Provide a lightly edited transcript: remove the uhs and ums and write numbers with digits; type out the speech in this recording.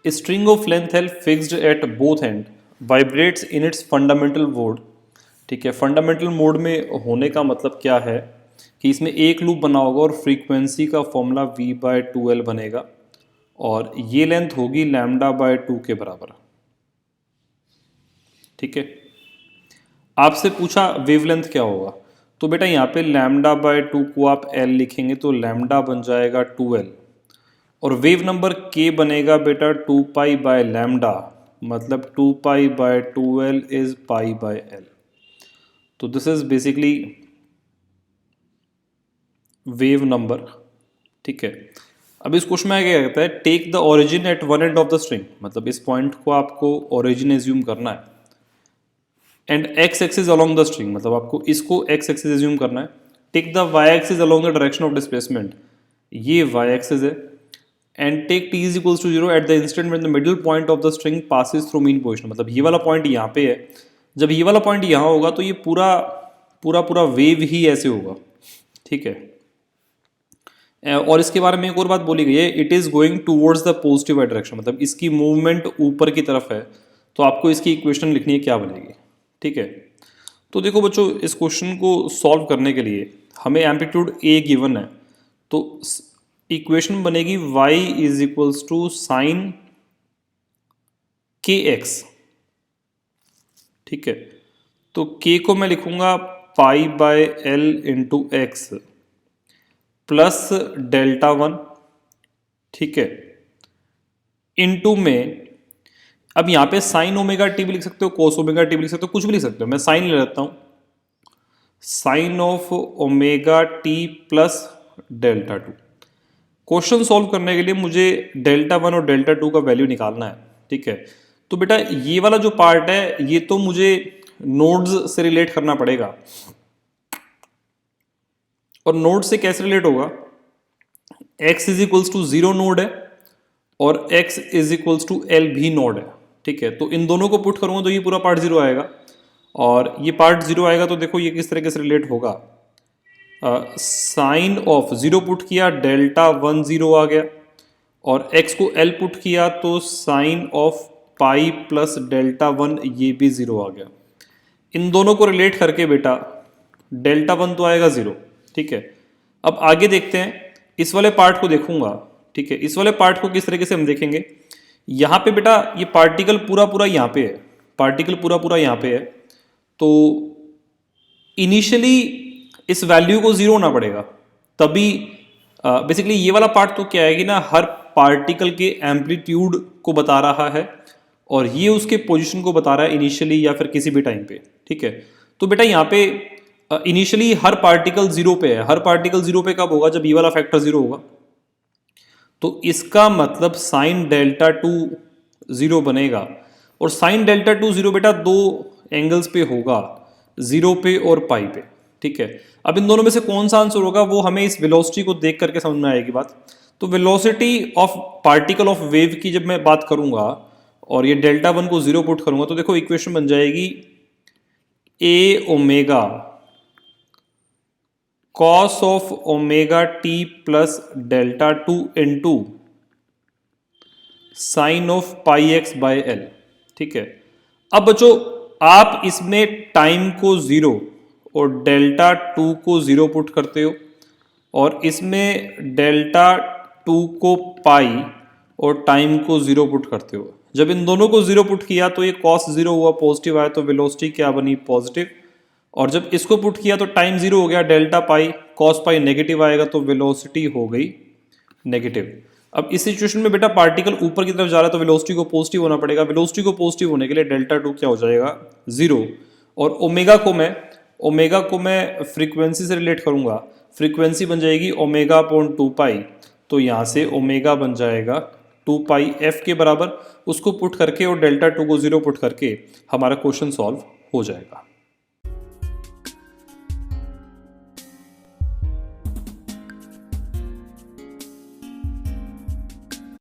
String of length L fixed at both and vibrates in its fundamental mode. ठीक है, fundamental mode में होने का मतलब क्या है कि इसमें एक लूप बना होगा और फ्रीक्वेंसी का फॉर्मूला v/2L बनेगा और ये लेंथ होगी λ/2 के बराबर। ठीक है, आपसे पूछा वेवलेंथ क्या होगा, तो बेटा यहाँ पे λ/2 को आप L लिखेंगे तो लैम्डा बन जाएगा 2L और वेव नंबर k बनेगा बेटा 2π/λ, मतलब 2π/2L इज π/L। तो this is basically wave number. ठीक है, अब इस क्वेश्चन में क्या कहता है, take the origin at one end of the string, मतलब इस पॉइंट को आपको ओरिजिन एज्यूम करना है and x axis along the string, मतलब आपको इसको एक्स एक्सिस एज्यूम करना है। Take the y axis along the direction of displacement, ये वाई एक्सिस है and take t is equals to 0 at the instant when the middle point of the string passes through mean position, मतलब ये वाला point यहाँ पे है, जब ये वाला पॉइंट यहाँ होगा तो ये पूरा पूरा पूरा वेव ही ऐसे होगा। ठीक है, और इसके बारे में एक और बात बोली गई है, it is going towards the positive direction, मतलब इसकी मूवमेंट ऊपर की तरफ है। तो आपको इसकी इक्वेशन लिखनी है, क्या बनेगी। ठीक है, तो देखो बच्चों, इस क्वेश्चन को सॉल्व करने के लिए हमें एम्पलीट्यूड ए गिवन है, तो इक्वेशन बनेगी y is equals to sine के एक्स। ठीक है, तो k को मैं लिखूंगा π/L इंटू एक्स प्लस Δ1। ठीक है, इनटू में अब यहाँ पे साइन ओमेगा टी भी लिख सकते हो, कोस ओमेगा टी भी लिख सकते हो, कुछ भी लिख सकते हो, मैं साइन ले लेता हूँ, sine of omega T plus Δ2। Question solve करने के लिए मुझे Δ1 और Δ2 का वैल्यू निकालना है। ठीक है, तो बेटा ये वाला जो पार्ट है ये तो मुझे नोड्स से रिलेट करना पड़ेगा, और नोड से कैसे रिलेट होगा, x is equals to 0 node है और x is equals to L भी नोड है। ठीक है, तो इन दोनों को पुट करूंगा तो ये पूरा पार्ट 0 आएगा और ये पार्ट 0 आएगा, तो देखो ये किस तरीके से रिलेट होगा। साइन ऑफ 0 पुट किया, Δ1 0 आ गया और x को L पुट किया तो साइन ऑफ पाई प्लस Δ1 ये भी 0 आ गया। इन दोनों को रिलेट करके बेटा Δ1 तो आएगा 0। ठीक है, अब आगे देखते हैं, इस वाले पार्ट को देखूंगा। ठीक है, इस वाले पार्ट को किस तरीके से हम देखेंगे, यहाँ पे बेटा ये पार्टिकल पूरा पूरा यहाँ पे है, पार्टिकल पूरा पूरा यहाँ पे है, तो इनिशियली इस वैल्यू को 0 होना पड़ेगा, तभी बेसिकली ये वाला पार्ट तो क्या है कि ना हर पार्टिकल के एम्पलीट्यूड को बता रहा है और ये उसके पोजीशन को बता रहा है इनिशियली या फिर किसी भी टाइम पे। ठीक है, तो बेटा यहाँ पे इनिशियली हर पार्टिकल 0 पे है, हर पार्टिकल 0 पे कब होगा, जब ये वाला फैक्टर 0 होगा, तो इसका मतलब साइन Δ2 0 बनेगा और साइन Δ2 0 बेटा दो एंगल्स पे होगा, 0 पे और पाई पे। ठीक है, अब इन दोनों में से कौन सा आंसर होगा वो हमें इस वेलोसिटी को देख करके समझ में आएगी बात। तो velocity of particle of wave की जब मैं बात करूंगा और ये Δ1 को 0 पुट करूंगा तो देखो इक्वेशन बन जाएगी A omega cos of omega T plus Δ2 into sine of pi X by L. ठीक है, अब बच्चों आप इसमें टाइम को 0 और Δ2 को 0 पुट करते हो और इसमें Δ2 को पाई और टाइम को 0 पुट करते हो। जब इन दोनों को 0 पुट किया तो ये कॉस 0 हुआ, पॉजिटिव आया, तो वेलोसिटी क्या बनी, पॉजिटिव, और जब इसको पुट किया तो टाइम 0 हो गया, Δ पाई, कॉस पाई नेगेटिव आएगा तो वेलोसिटी हो गई नेगेटिव। अब इस सिचुएशन में बेटा पार्टिकल ऊपर की तरफ जा रहा है तो वेलोसिटी को पॉजिटिव होना पड़ेगा, वेलोसिटी को पॉजिटिव होने के लिए Δ2 क्या हो जाएगा 0, और ओमेगा को मैं फ्रीक्वेंसी से रिलेट करूंगा, फ्रीक्वेंसी बन जाएगी ओमेगा अपॉन 2 पाई, तो यहाँ से ओमेगा बन जाएगा 2 पाई एफ के बराबर। उसको पुट करके और Δ2 को 0 पुट करके हमारा क्वेश्चन सॉल्व हो जाएगा।